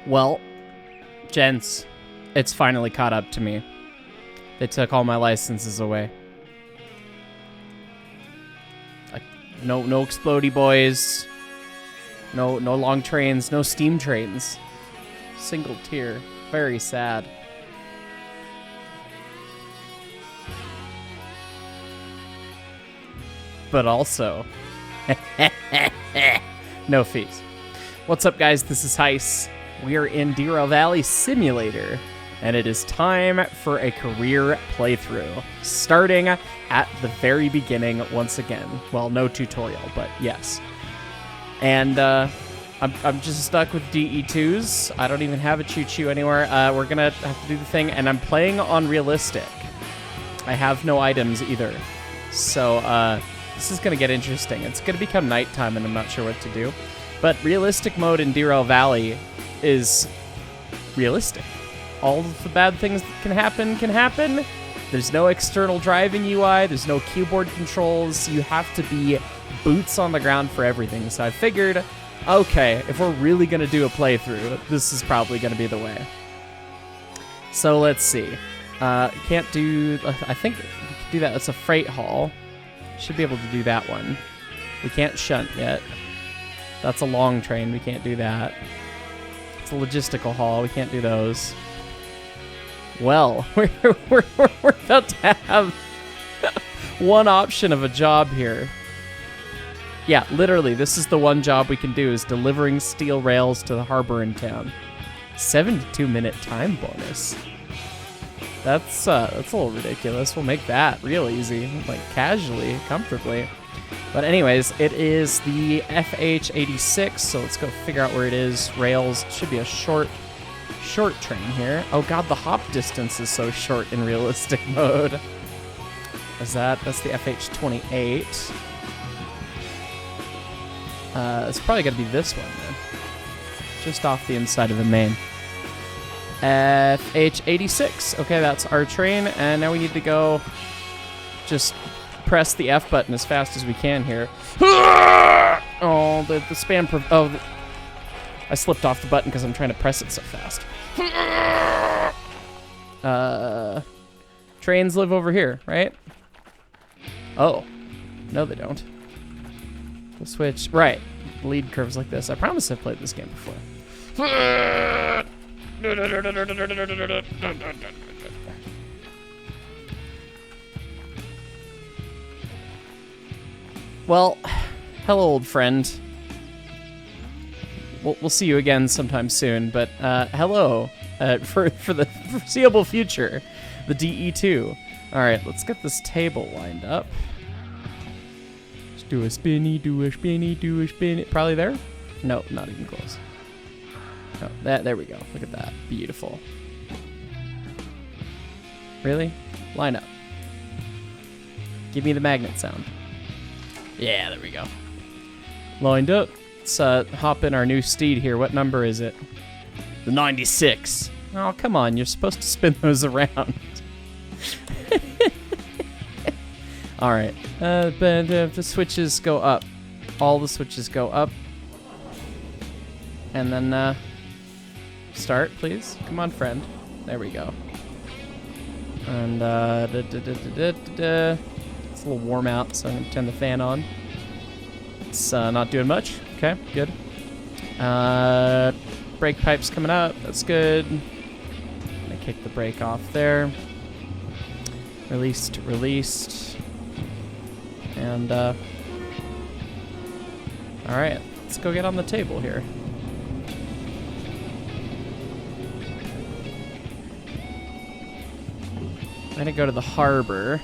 Well, gents, it's finally caught up to me. They took all my licenses away. No explodey boys. No long trains. No steam trains. Single tier. Very sad. But also, no fees. What's up, guys? This is Heis. We are in Derail Valley Simulator, and it is time for a career playthrough, starting at the very beginning once again. Well, no tutorial, but yes. And I'm just stuck with DE2s. I don't even have a choo-choo anywhere. We're gonna have to do the thing, and I'm playing on realistic. I have no items either, so this is gonna get interesting. It's gonna become nighttime, and I'm not sure what to do. But realistic mode in Derail Valley is realistic. All of the bad things that can happen. There's no external driving UI. There's no keyboard controls. You have to be boots on the ground for everything. So I figured, okay, if we're really going to do a playthrough, this is probably going to be the way. So let's see. Can't do... I think we can do that. That's a freight haul. Should be able to do that one. We can't shunt yet. That's a long train. We can't do that. It's a logistical haul. We can't do those. Well, we're about to have one option of a job here. Yeah, literally, this is the one job we can do, is delivering steel rails to the harbor in town. 72-minute time bonus. That's a little ridiculous. We'll make that real easy, like casually, comfortably. But anyways, it is the FH86, so let's go figure out where it is. Rails should be a short train here. Oh god, the hop distance is so short in realistic mode. That's the FH28. It's probably gonna be this one then. Just off the inside of the main. FH86. Okay, that's our train, and now we need to go just press the F button as fast as we can here. Oh, the spam... I slipped off the button because I'm trying to press it so fast. Trains live over here, right? Oh. No, they don't. The switch... Right. Lead curves like this. I promise I've played this game before. Well, hello, old friend. We'll see you again sometime soon, but hello for the foreseeable future, the DE2. All right, let's get this table lined up. Just do a spinny, do a spinny, do a spinny. Probably there? No, not even close. No, there we go. Look at that. Beautiful. Really? Line up. Give me the magnet sound. Yeah, there we go. Lined up. Let's hop in our new steed here. What number is it? The 96. Oh, come on. You're supposed to spin those around. All right. But the switches go up. All the switches go up. And then start, please. Come on, friend. There we go. And it's a little warm out, so I'm going to turn the fan on. It's not doing much. Okay, good. Brake pipe's coming up. That's good. I'm going to kick the brake off there. Released. And, alright, let's go get on the table here. I'm going to go to the harbor.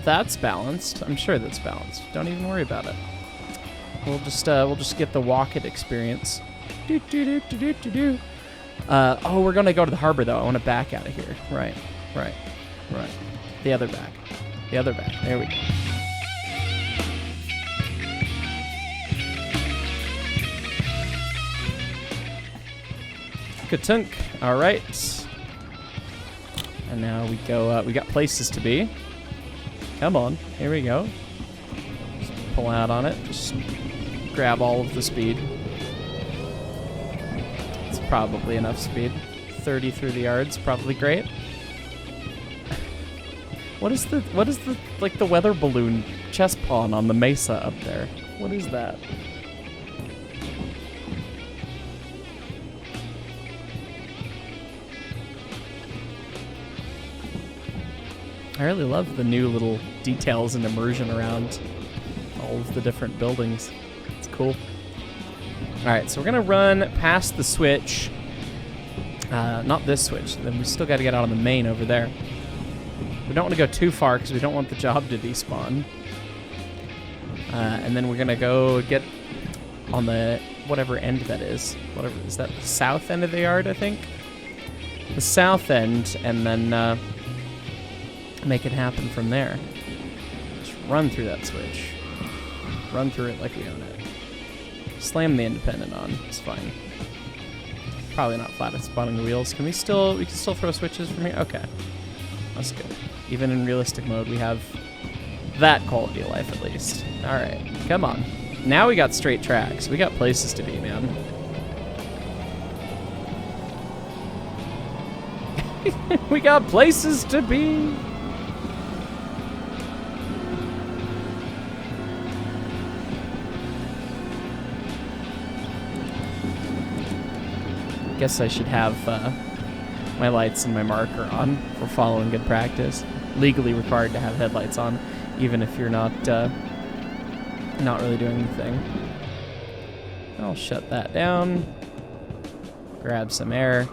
That's balanced. I'm sure that's balanced. Don't even worry about it. We'll just get the walk-it experience. Oh, we're gonna go to the harbor though. I want to back out of here. Right. The other back. There we go. Ka-tunk. All right. And now we go. We got places to be. Come on. Here we go. Just pull out on it. Just grab all of the speed. It's probably enough speed. 30 through the yards, probably great. What is the like the weather balloon chest pawn on the mesa up there? What is that? I really love the new little details and immersion around all of the different buildings. It's cool. Alright, so we're gonna run past the switch. Not this switch, then we still gotta get out on the main over there. We don't want to go too far because we don't want the job to despawn. And then we're gonna go get on the whatever end that is. Whatever, is that the south end of the yard, I think? The south end, and then make it happen from there. Just run through that switch. Run through it like we own it. Slam the independent on. It's fine. Probably not flat at spawning the wheels. We can still throw switches from here? Okay. That's good. Even in realistic mode, we have that quality of life at least. Alright, come on. Now we got straight tracks. We got places to be, man. We got places to be. Guess I should have my lights and my marker on for following good practice. Legally required to have headlights on, even if you're not really doing the thing. I'll shut that down. Grab some air.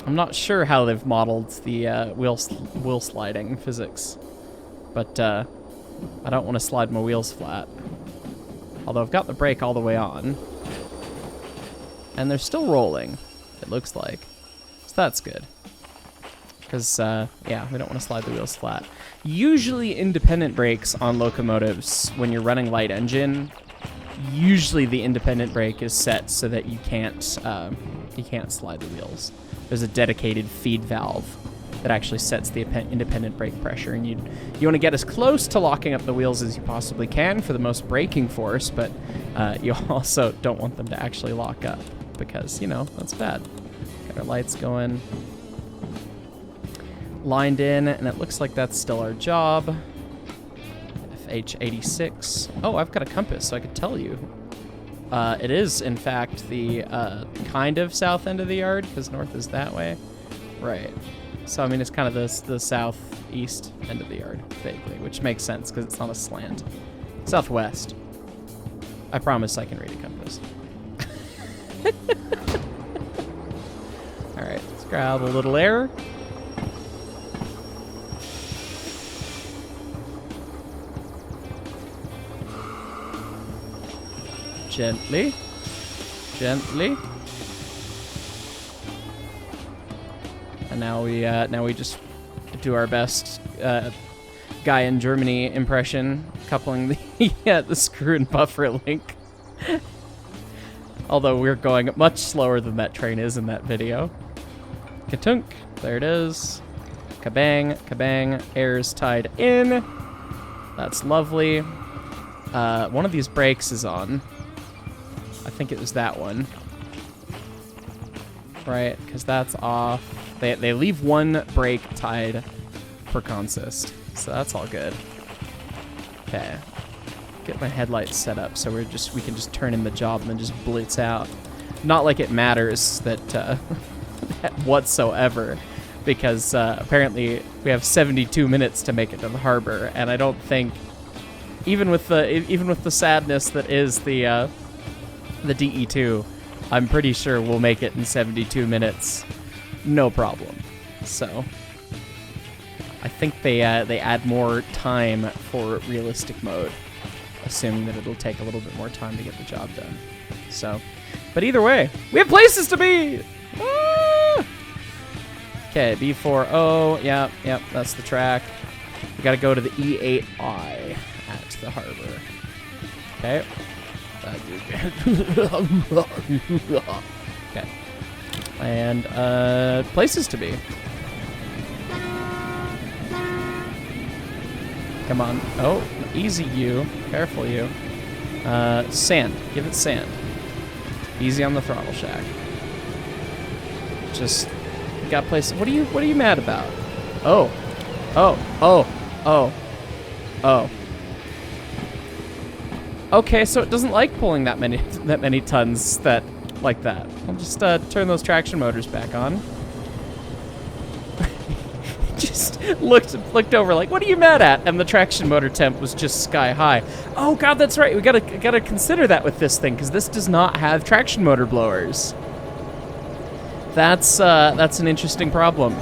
I'm not sure how they've modeled the wheel sliding physics, but I don't want to slide my wheels flat. Although I've got the brake all the way on. And they're still rolling, it looks like. So that's good. Because, yeah, we don't want to slide the wheels flat. Usually independent brakes on locomotives, when you're running light engine, usually the independent brake is set so that you can't slide the wheels. There's a dedicated feed valve that actually sets the independent brake pressure, and you want to get as close to locking up the wheels as you possibly can for the most braking force, but you also don't want them to actually lock up because, you know, that's bad. Got our lights going. Lined in, and it looks like that's still our job. FH86. Oh, I've got a compass, so I could tell you. It is, in fact, the kind of south end of the yard, because north is that way. Right. So, I mean, it's kind of the southeast end of the yard, vaguely, which makes sense, because it's on a slant. Southwest. I promise I can read a compass. Alright, let's grab a little air. Gently. Gently. And now we just do our best guy in Germany impression, coupling the screw and buffer link. Although we're going much slower than that train is in that video. Katunk, there it is. Kabang, kabang, air's tied in. That's lovely. One of these brakes is on. I think it was that one. Right, because that's off. They leave one brake tied per consist, so that's all good. Okay, get my headlights set up so we can just turn in the job and then just blitz out. Not like it matters that whatsoever, because apparently we have 72 minutes to make it to the harbor, and I don't think even with the sadness that is the DE2, I'm pretty sure we'll make it in 72 minutes. No problem. So I think they add more time for realistic mode, assuming that it'll take a little bit more time to get the job done. So, but either way, we have places to be! Ah! Okay, B40, yep, that's the track. We gotta go to the E8I at the harbor. Okay. Okay. And places to be. Come on. Oh, easy you. Careful you. Sand. Give it sand. Easy on the throttle shack. Just got place. What are you mad about? Oh. Oh. Oh. Oh. Oh. Okay, so it doesn't like pulling that many tons like that. I'll just turn those traction motors back on. Just looked over like, what are you mad at? And the traction motor temp was just sky high. Oh god, that's right. We gotta consider that with this thing, because this does not have traction motor blowers. That's an interesting problem.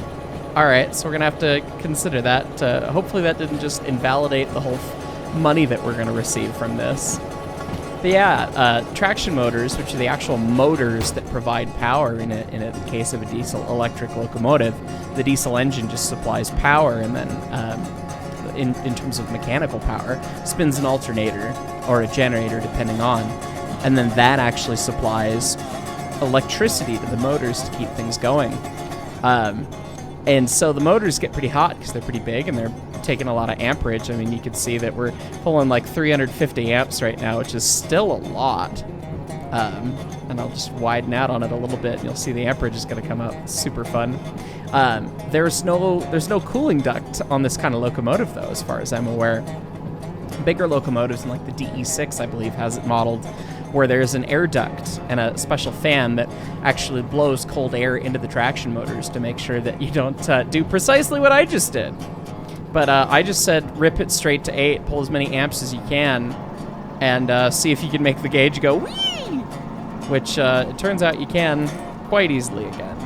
All right, so we're gonna have to consider that. Hopefully that didn't just invalidate the whole money that we're gonna receive from this. But yeah, traction motors, which are the actual motors that provide power in a case of a diesel electric locomotive. The diesel engine just supplies power, and then in terms of mechanical power, spins an alternator or a generator depending on, and then that actually supplies electricity to the motors to keep things going. And so the motors get pretty hot because they're pretty big and they're taking a lot of amperage. I mean, you can see that we're pulling like 350 amps right now, which is still a lot. And I'll just widen out on it a little bit, and you'll see the amperage is going to come up. It's super fun. There's no cooling duct on this kind of locomotive, though, as far as I'm aware. Bigger locomotives, like the DE6, I believe, has it modeled, where there's an air duct and a special fan that actually blows cold air into the traction motors to make sure that you don't do precisely what I just did. But I just said rip it straight to 8, pull as many amps as you can, and see if you can make the gauge go whee! Which it turns out you can quite easily again.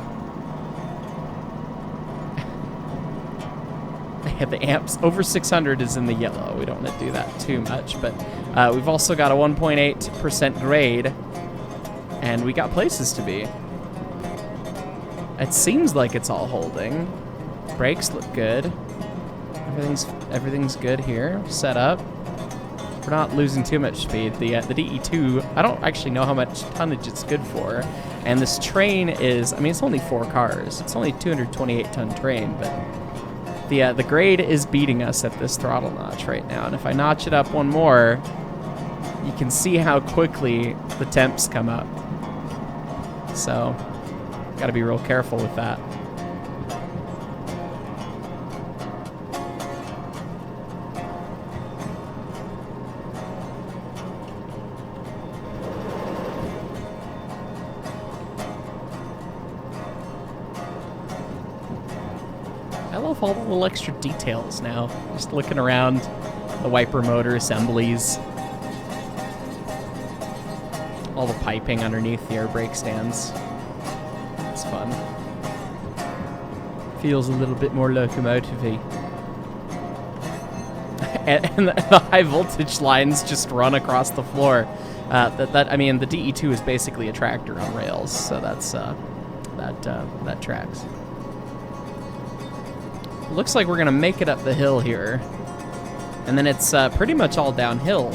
Yeah, the amps over 600 is in the yellow. We don't want to do that too much, but we've also got a 1.8% grade, and we got places to be. It seems like it's all holding. Brakes look good. Everything's good here. Set up. We're not losing too much speed. The DE2, I don't actually know how much tonnage it's good for. And this train is, I mean, it's only 4 cars. It's only a 228-ton train, but the grade is beating us at this throttle notch right now. And if I notch it up one more, you can see how quickly the temps come up. So, got to be real careful with that. I love all the little extra details now. Just looking around the wiper motor assemblies. All the piping underneath the air brake stands. It's fun. Feels a little bit more locomotive-y. And the high voltage lines just run across the floor. I mean, the DE2 is basically a tractor on rails, so that's that tracks. Looks like we're gonna make it up the hill here, and then it's pretty much all downhill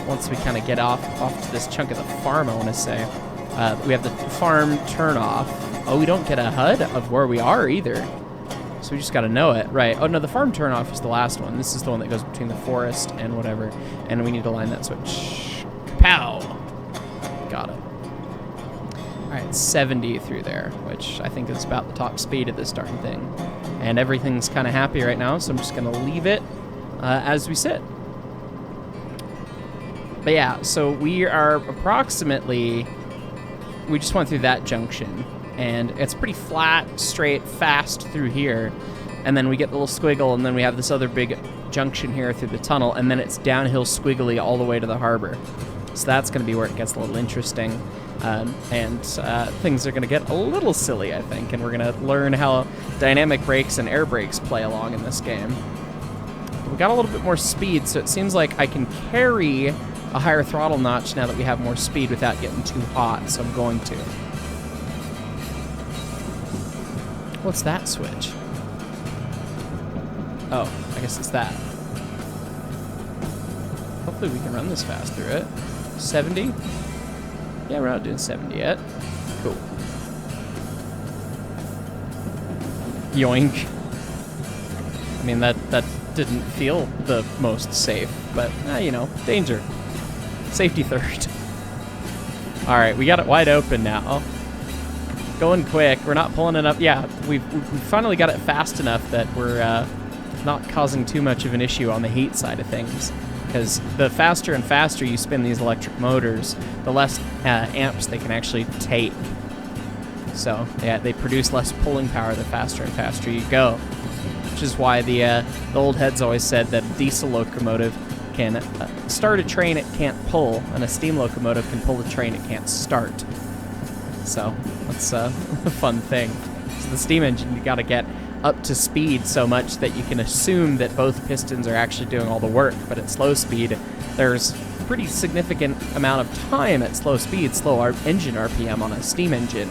once we kind of get off to this chunk of the farm. I want to say we have the farm turnoff. Oh, we don't get a HUD of where we are either, so we just got to know it, right? Oh no, the farm turnoff is the last one. This is the one that goes between the forest and whatever, and we need to line that switch. Pow! Got it. All right, 70 through there, which I think is about the top speed of this darn thing. And everything's kind of happy right now, so I'm just going to leave it as we sit. But yeah, so we are approximately, we just went through that junction, and it's pretty flat, straight, fast through here. And then we get the little squiggle, and then we have this other big junction here through the tunnel, and then it's downhill squiggly all the way to the harbor. So that's going to be where it gets a little interesting. And things are going to get a little silly, I think, and we're going to learn how dynamic brakes and air brakes play along in this game. We got a little bit more speed, so it seems like I can carry a higher throttle notch now that we have more speed without getting too hot, so I'm going to. What's that switch? Oh, I guess it's that. Hopefully we can run this fast through it. 70? Yeah, we're not doing 70 yet. Cool. Yoink. I mean, that didn't feel the most safe, but, you know, danger. Safety third. All right, we got it wide open now. Going quick. We're not pulling it up. Yeah, we finally got it fast enough that we're not causing too much of an issue on the heat side of things. Because the faster and faster you spin these electric motors, the less amps they can actually take. So, yeah, they produce less pulling power the faster and faster you go. Which is why the old heads always said that a diesel locomotive can start a train it can't pull, and a steam locomotive can pull a train it can't start. So, that's a fun thing. So the steam engine, you gotta get up to speed so much that you can assume that both pistons are actually doing all the work, but at slow speed, there's a pretty significant amount of time at slow speed, engine RPM on a steam engine,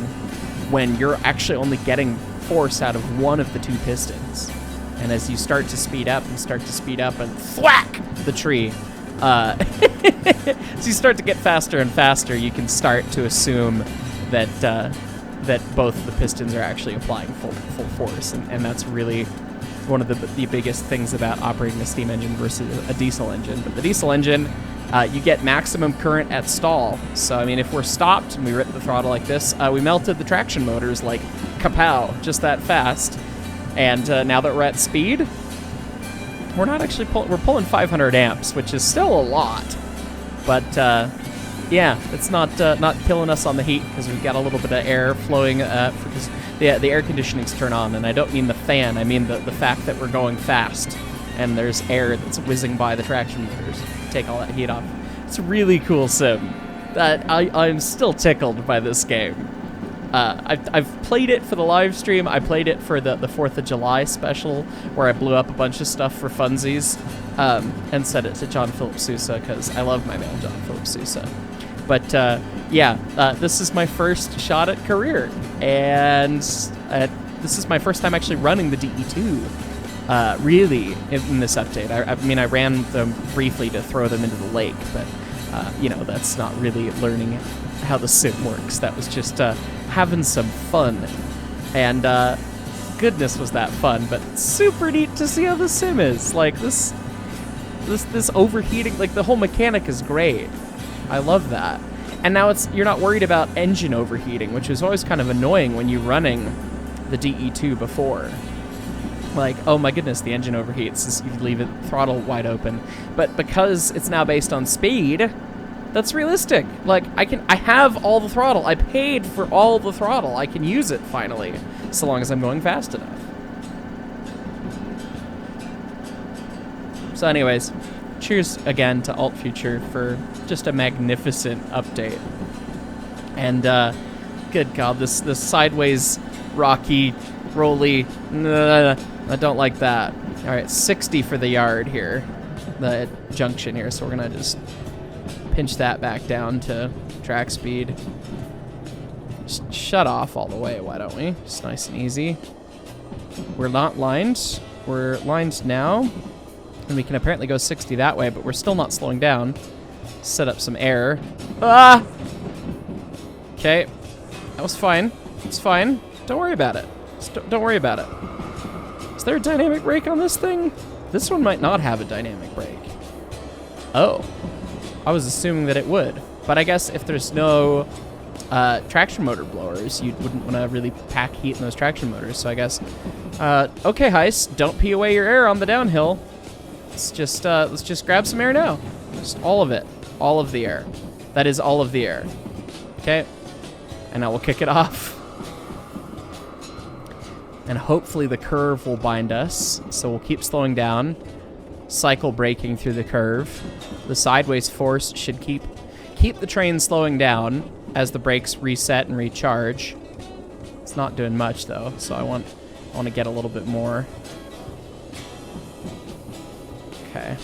when you're actually only getting force out of one of the two pistons. And as you start to speed up and thwack the tree, as you start to get faster and faster, you can start to assume that both the pistons are actually applying full force, and that's really one of the biggest things about operating a steam engine versus a diesel engine. But the diesel engine, you get maximum current at stall. So I mean, if we're stopped and we rip the throttle like this, we melted the traction motors like kapow, just that fast. And now that we're at speed, we're not actually we're pulling 500 amps, which is still a lot, but yeah, it's not killing us on the heat because we've got a little bit of air flowing because the air conditioning's turned on, and I don't mean the fan, I mean the fact that we're going fast and there's air that's whizzing by the traction motors to take all that heat off. It's a really cool sim. I'm still tickled by this game. I've played it for the live stream. I played it for the 4th of July special where I blew up a bunch of stuff for funsies and set it to John Philip Sousa because I love my man John Philip Sousa. But yeah, this is my first shot at career, and this is my first time actually running the DE2 really in this update. I mean, I ran them briefly to throw them into the lake, but you know, that's not really learning how the sim works. That was just having some fun, and goodness was that fun. But super neat to see how the sim is. Like this overheating, like the whole mechanic is great. I love that. And now you're not worried about engine overheating, which is always kind of annoying when you're running the DE2 before. Like, oh my goodness, the engine overheats. You leave it throttle wide open. But because it's now based on speed, that's realistic. Like, I have all the throttle. I paid for all the throttle. I can use it finally, so long as I'm going fast enough. So anyways, cheers again to Alt Future for just a magnificent update. And good God, this sideways, rocky, rolly, I don't like that. All right, 60 for the yard here, the junction here. So we're gonna just pinch that back down to track speed. Just shut off all the way, why don't we? Just nice and easy. We're not lined. We're lined now. And we can apparently go 60 that way, but we're still not slowing down. Set up some air. Ah! Okay. That was fine. It's fine. Don't worry about it. Don't worry about it. Is there a dynamic brake on this thing? This one might not have a dynamic brake. Oh. I was assuming that it would. But I guess if there's no traction motor blowers, you wouldn't want to really pack heat in those traction motors. So I guess... okay, Heist. Don't pee away your air on the downhill. Let's just grab some air now. Just all of it. All of the air. That is all of the air. Okay. And now we'll kick it off. And hopefully the curve will bind us. So we'll keep slowing down. Cycle braking through the curve. The sideways force should keep the train slowing down as the brakes reset and recharge. It's not doing much though, so I want to get a little bit more. Okay.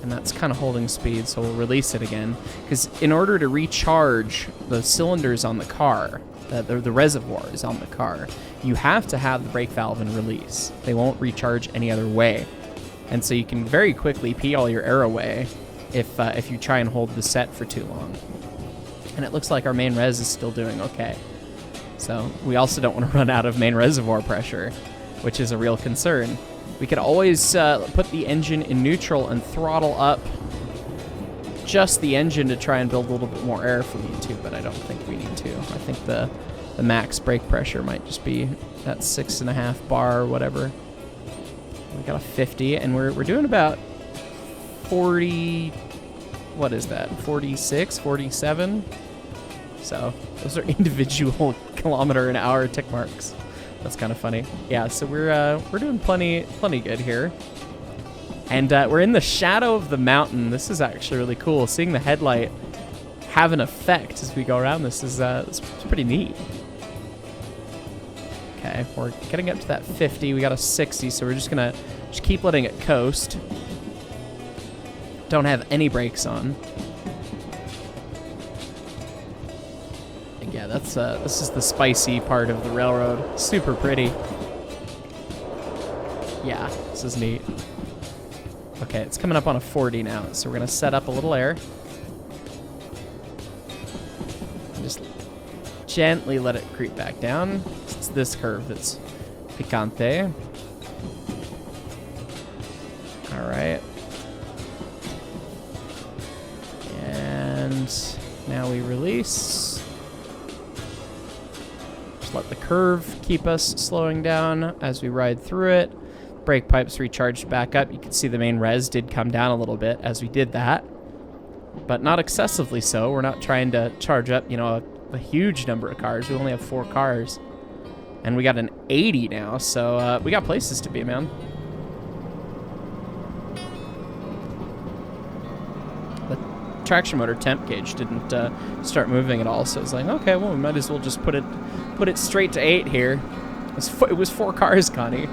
And that's kind of holding speed, so we'll release it again. Because in order to recharge the cylinders on the car, the reservoirs on the car, you have to have the brake valve in release. They won't recharge any other way. And so you can very quickly pee all your air away if you try and hold the set for too long. And it looks like our main res is still doing okay. So we also don't want to run out of main reservoir pressure, which is a real concern. We could always put the engine in neutral and throttle up just the engine to try and build a little bit more air if we need to, but I don't think we need to. I think the max brake pressure might just be that 6.5 bar or whatever. We got a 50, and we're doing about 40, what is that, 46, 47? So those are individual kilometer an hour tick marks. That's kind of funny. Yeah, so we're doing plenty good here. And we're in the shadow of the mountain. This is actually really cool. Seeing the headlight have an effect as we go around this is it's pretty neat. Okay, we're getting up to that 50. We got a 60, so we're just gonna keep letting it coast. Don't have any brakes on. And yeah, that's this is the spicy part of the railroad. Super pretty. Yeah, this is neat. Okay, it's coming up on a 40 now, so we're gonna set up a little air. And just gently let it creep back down. It's this curve that's picante. All right. And now we release. Just let the curve keep us slowing down as we ride through it. Brake pipes recharged back up. You can see the main res did come down a little bit as we did that, but not excessively so. We're not trying to charge up, you know, a huge number of cars. We only have 4 cars, and we got an 80 now, so we got places to be, man. The traction motor temp gauge didn't start moving at all, so it's like, okay, well, we might as well just put it straight to 8 here. It was 4 cars, Connie.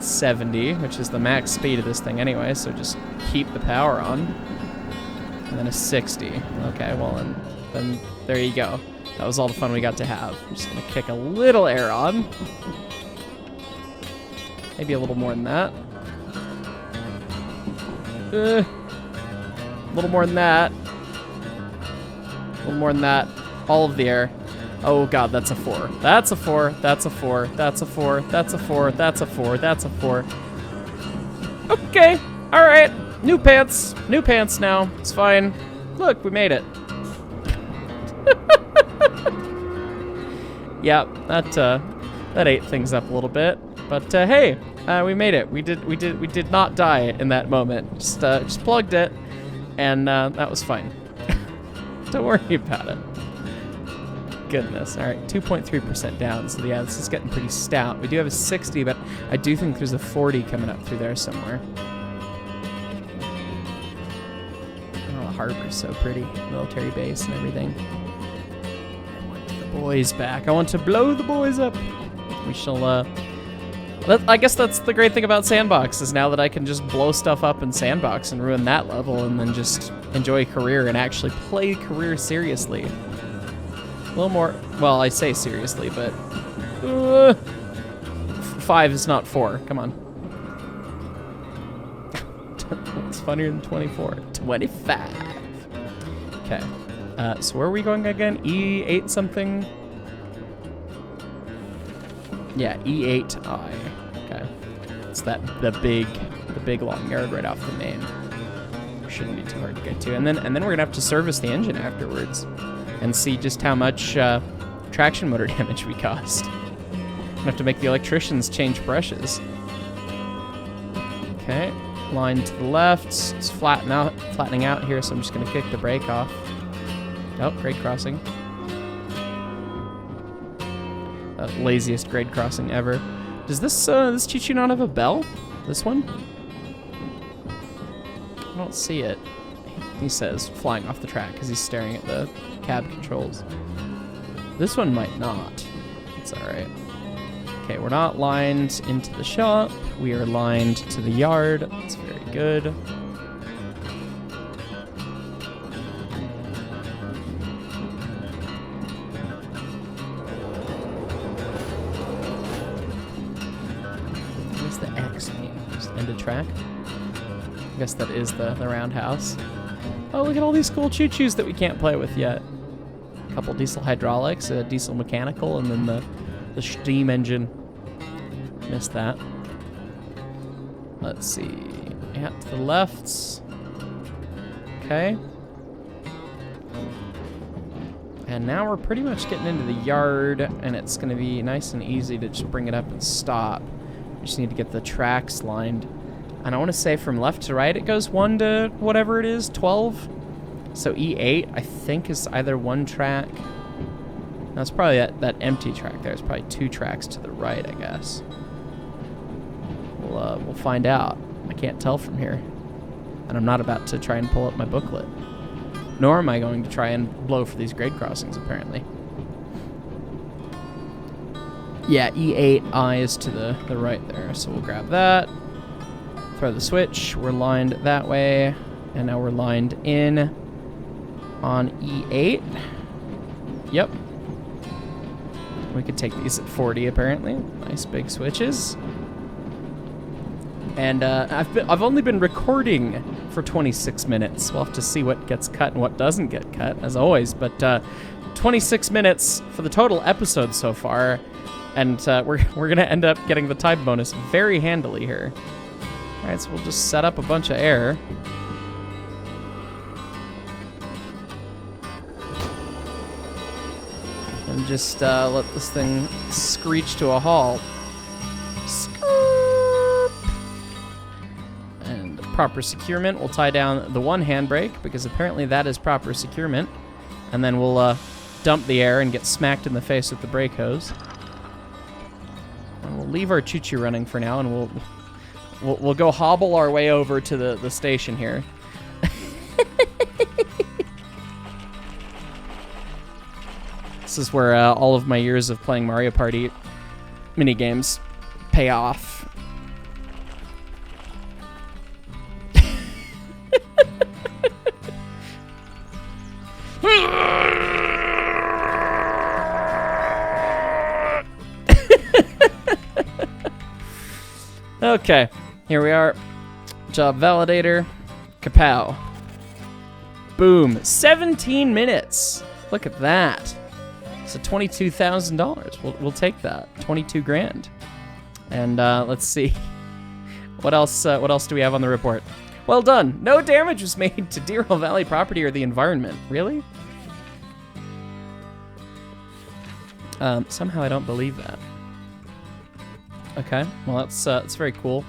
70, which is the max speed of this thing anyway, so just keep the power on. And then a 60. Okay, well, and then there you go. That was all the fun we got to have. I'm just gonna kick a little air on. Maybe a little more than that. A little more than that. A little more than that. All of the air. Oh god, that's a 4. That's a 4. That's a 4. That's a 4. That's a 4. That's a 4. That's a 4. Okay. Alright. New pants. New pants now. It's fine. Look, we made it. Yeah, that ate things up a little bit. But hey, we made it. We did not die in that moment. Just plugged it, and that was fine. Don't worry about it. Goodness. All right, 2.3% down. So yeah, this is getting pretty stout. We do have a 60, but I do think there's a 40 coming up through there somewhere. Oh, the harbor's so pretty. Military base and everything. I want the boys back. I want to blow the boys up. We shall, I guess that's the great thing about Sandbox, is now that I can just blow stuff up in Sandbox and ruin that level and then just enjoy Career and actually play Career seriously. A little more, well, I say seriously, but 5 is not 4. Come on. It's funnier than 24. 25. Okay. So where are we going again? E8 something? Yeah, E8I. Okay. It's the big long yard right off the main. Shouldn't be too hard to get to. And then we're gonna have to service the engine afterwards and see just how much traction motor damage we caused. Gonna have to make the electricians change brushes. Okay, line to the left. It's flattening out here, so I'm just gonna kick the brake off. Oh, grade crossing. Laziest grade crossing ever. Does this choo-choo not have a bell? This one? I don't see it. He says flying off the track because he's staring at the cab controls. This one might not. It's alright. Okay, we're not lined into the shop. We are lined to the yard. That's very good. What's the X mean? Just end of track? I guess that is the roundhouse. Oh, look at all these cool choo-choos that we can't play with yet. A couple diesel hydraulics, a diesel mechanical, and then the steam engine. Missed that. Let's see. Yeah, to the left. Okay. And now we're pretty much getting into the yard, and it's going to be nice and easy to just bring it up and stop. We just need to get the tracks lined. And I want to say from left to right, it goes 1 to whatever it is, 12. So E8, I think, is either 1 track. That's probably that empty track there. It's probably 2 tracks to the right, I guess. We'll find out. I can't tell from here. And I'm not about to try and pull up my booklet. Nor am I going to try and blow for these grade crossings, apparently. Yeah, E8I is to the right there. So we'll grab that. Throw the switch. We're lined that way. And now we're lined in on E8. Yep. We could take these at 40, apparently. Nice big switches. And I've only been recording for 26 minutes. We'll have to see what gets cut and what doesn't get cut, as always. But 26 minutes for the total episode so far, and we're gonna end up getting the time bonus very handily here. All right, so we'll just set up a bunch of air. And just let this thing screech to a halt. And proper securement. We'll tie down the one handbrake, because apparently that is proper securement. And then we'll dump the air and get smacked in the face with the brake hose. And we'll leave our choo-choo running for now, and we'll go hobble our way over to the station here. This is where all of my years of playing Mario Party minigames pay off. Okay, here we are. Job validator. Kapow. Boom. 17 minutes. Look at that. So $22,000. We'll take that. 22 grand. And let's see. What else do we have on the report? Well done. No damage was made to Derail Valley property or the environment. Really? Somehow I don't believe that. Okay. Well, that's very cool.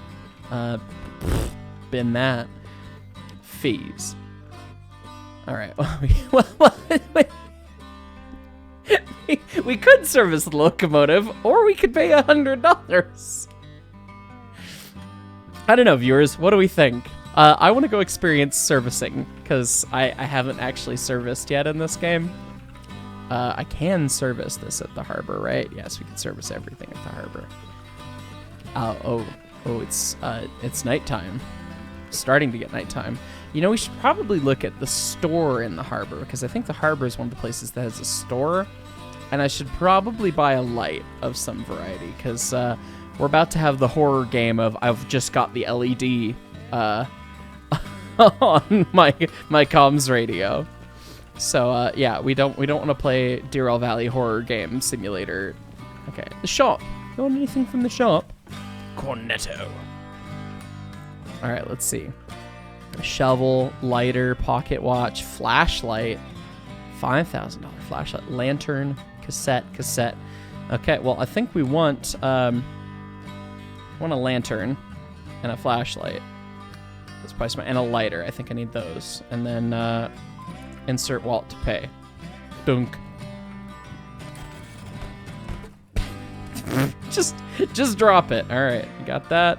Bin that. Fees. All right. We could service the locomotive, or we could pay $100. I don't know, viewers. What do we think? I want to go experience servicing, because I haven't actually serviced yet in this game. I can service this at the harbor, right? Yes, we can service everything at the harbor. Oh, it's nighttime. Starting to get nighttime. You know, we should probably look at the store in the harbor, because I think the harbor is one of the places that has a store. And I should probably buy a light of some variety, because we're about to have the horror game of I've just got the LED on my comms radio. So yeah, we don't want to play Derail Valley horror game simulator. Okay, the shop. You want anything from the shop? Cornetto. All right, let's see. A shovel, lighter, pocket watch, flashlight, $5,000 flashlight, lantern, cassette. Okay, well, I think we want a lantern and a flashlight. That's probably smart. And a lighter. I think I need those. And then insert wallet to pay. Dunk. Just drop it. All right, got that.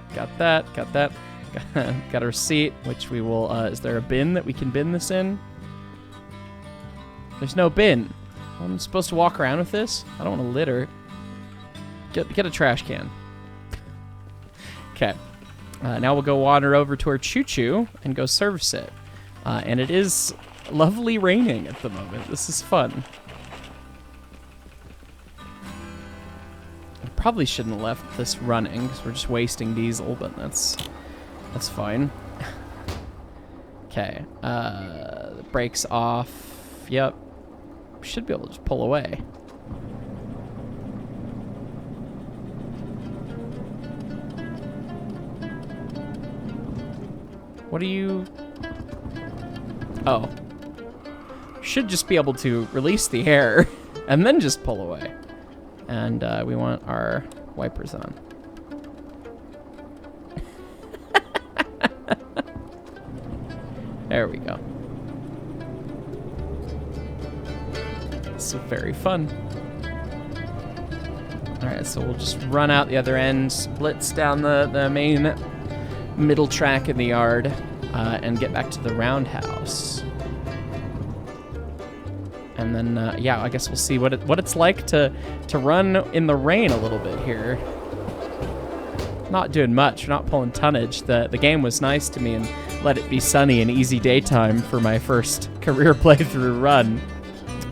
Got a receipt, which we will. Is there a bin that we can bin this in? There's no bin. I'm supposed to walk around with this? I don't want to litter. Get a trash can. Okay. Now we'll go wander over to our choo-choo and go service it. And it is lovely raining at the moment. This is fun. I probably shouldn't have left this running, because we're just wasting diesel, but that's fine. Okay. The brakes off. Yep. We should be able to just pull away. What do you... Oh. Should just be able to release the air and then just pull away. And we want our wipers on. There we go. So very fun. Alright, so we'll just run out the other end, blitz down the main middle track in the yard, and get back to the roundhouse. And then, yeah, I guess we'll see what it's like to run in the rain a little bit here. Not doing much, we're not pulling tonnage. The game was nice to me and let it be sunny and easy daytime for my first career playthrough run.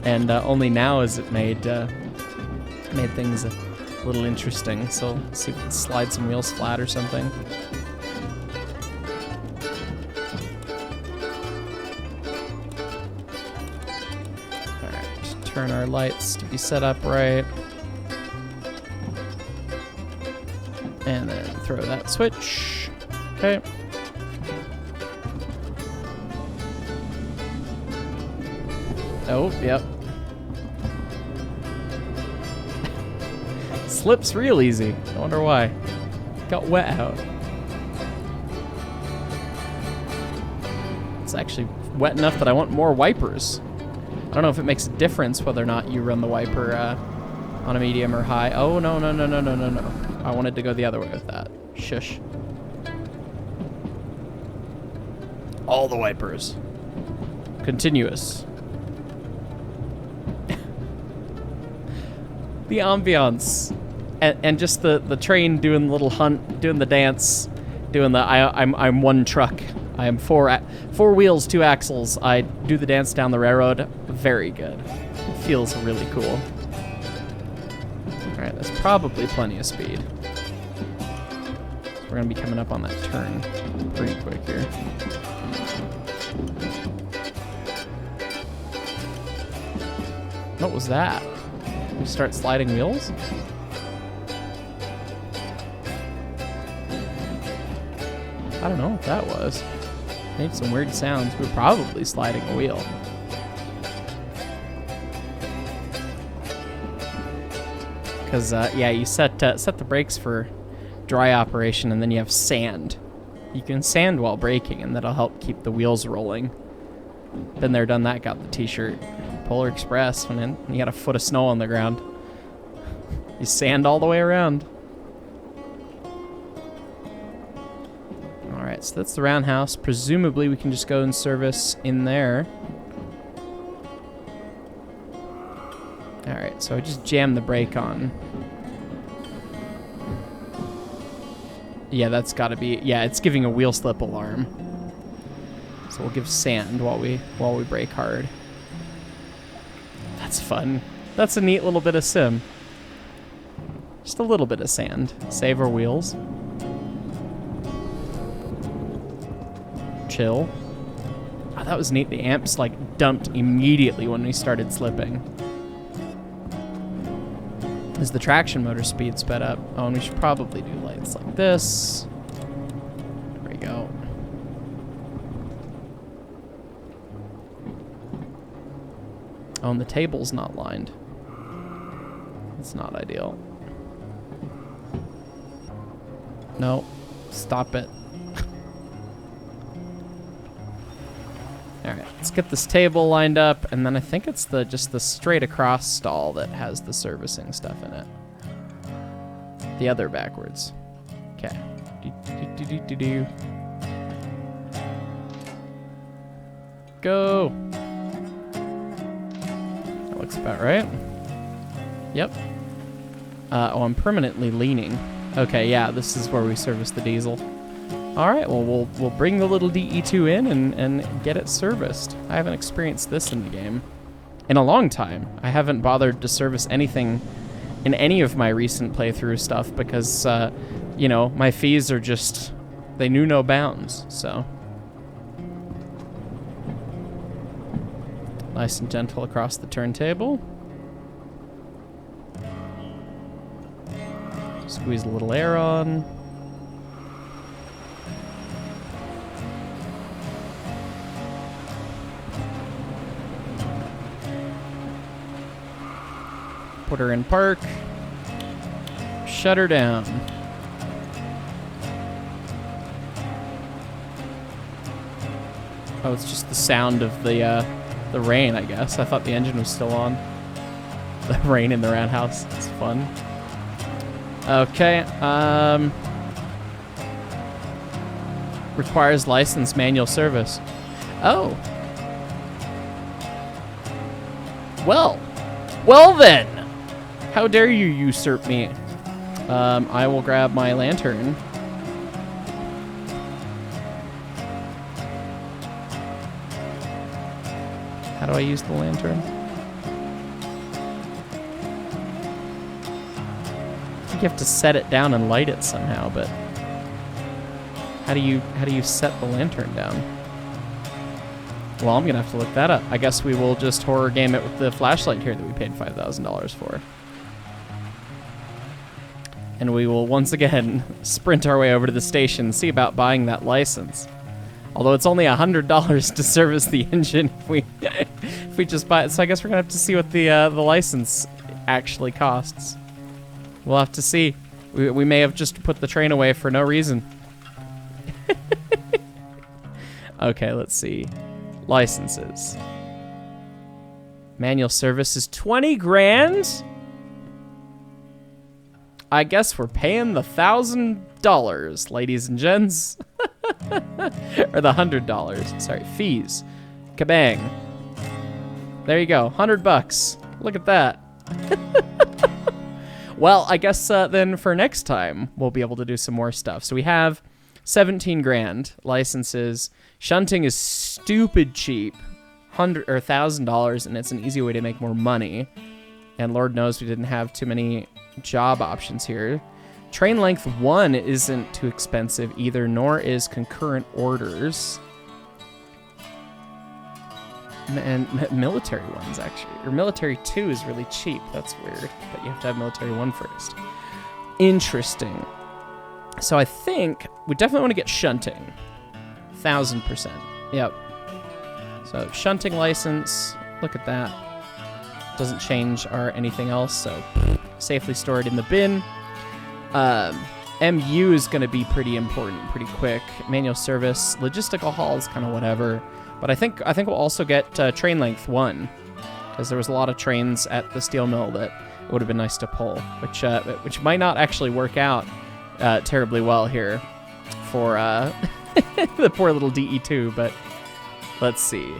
And only now has it made things a little interesting. So let's see if we can slide some wheels flat or something. Alright, turn our lights to be set up right. And then throw that switch. Okay. Oh, yep. Slips real easy. I wonder why. Got wet out. It's actually wet enough that I want more wipers. I don't know if it makes a difference whether or not you run the wiper on a medium or high. Oh, no, no, no, no, no, no, no. I wanted to go the other way with that. Shush. All the wipers. Continuous. The ambiance. And just the train doing the little hunt, doing the dance, doing the I'm one truck. I am four wheels, 2 axles. I do the dance down the railroad. Very good. It feels really cool. All right, that's probably plenty of speed. We're gonna be coming up on that turn pretty quick here. What was that? We start sliding wheels? I don't know what that was. Made some weird sounds. We were probably sliding a wheel. Because, yeah, you set the brakes for dry operation, and then you have sand. You can sand while braking, and that'll help keep the wheels rolling. Been there, done that, got the t-shirt. Polar Express, and then you got a foot of snow on the ground. You sand all the way around. Alright, so that's the roundhouse. Presumably we can just go and service in there. Alright, so I just jammed the brake on. Yeah, that's gotta be, yeah, it's giving a wheel slip alarm. So we'll give sand while we brake hard. That's fun. That's a neat little bit of sim. Just a little bit of sand. Save our wheels. Chill. Oh, that was neat. The amps like dumped immediately when we started slipping. As the traction motor speed sped up. Oh, and we should probably do lights like this. There we go. Oh, and the table's not lined. It's not ideal. No, stop it. Alright, let's get this table lined up, and then I think it's just the straight across stall that has the servicing stuff in it. The other backwards. Okay. Go! That looks about right. Yep. Oh, I'm permanently leaning. Okay, yeah, this is where we service the diesel. All right, well, we'll bring the little DE2 in and get it serviced. I haven't experienced this in the game in a long time. I haven't bothered to service anything in any of my recent playthrough stuff because, you know, my fees are just, they knew no bounds, so. Nice and gentle across the turntable. Squeeze a little air on. Put her in park. Shut her down. Oh, it's just the sound of the rain, I guess. I thought the engine was still on. The rain in the roundhouse. It's fun. Okay. Requires license manual service. Oh. Well then. How dare you usurp me? I will grab my lantern. How do I use the lantern? I think you have to set it down and light it somehow, but how do you set the lantern down? Well, I'm gonna have to look that up. I guess we will just horror game it with the flashlight here that we paid $5,000 for. And we will once again sprint our way over to the station and see about buying that license. Although it's only $100 to service the engine if we just buy it. So I guess we're gonna have to see what the license actually costs. We'll have to see. We may have just put the train away for no reason. Okay, let's see. Licenses. Manual service is 20 grand. I guess we're paying the $1,000, ladies and gents. Or the $100. Sorry, fees. Kabang. There you go, $100. Look at that. Well, I guess then for next time, we'll be able to do some more stuff. So we have 17 grand licenses. Shunting is stupid cheap, $1,000, and it's an easy way to make more money. And Lord knows we didn't have too many job options here. Train length 1 isn't too expensive either, nor is concurrent orders. And military ones, actually. Or military 2 is really cheap. That's weird. But you have to have military 1 first. Interesting. So I think we definitely want to get shunting. 1,000%. Yep. So shunting license. Look at that. Doesn't change our anything else, so safely stored in the bin. MU is going to be pretty important pretty quick. Manual service. Logistical haul is kind of whatever. But I think we'll also get train length 1, because there was a lot of trains at the steel mill that it would have been nice to pull, which might not actually work out terribly well here for the poor little DE2. But let's see.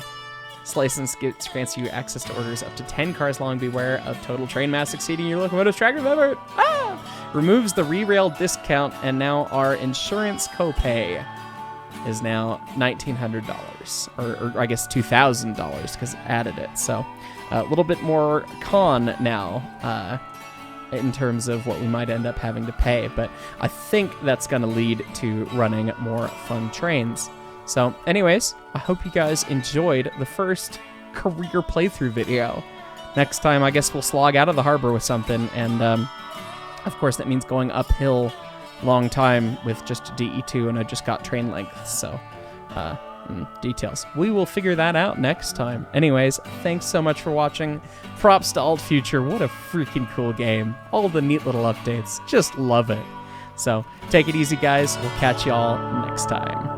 This license grants you access to orders up to 10 cars long. Beware of total train mass exceeding your locomotive's track limit. Removes the re-rail discount, and now our insurance copay is now $1,900, or I guess $2,000 because it added it. So a little bit more con now in terms of what we might end up having to pay. But I think that's going to lead to running more fun trains. So anyways, I hope you guys enjoyed the first career playthrough video. Next time, I guess we'll slog out of the harbor with something. And of course, that means going uphill long time with just DE2, and I just got train length, so details. We will figure that out next time. Anyways, thanks so much for watching. Props to Alt Future. What a freaking cool game. All the neat little updates. Just love it. So take it easy, guys. We'll catch y'all next time.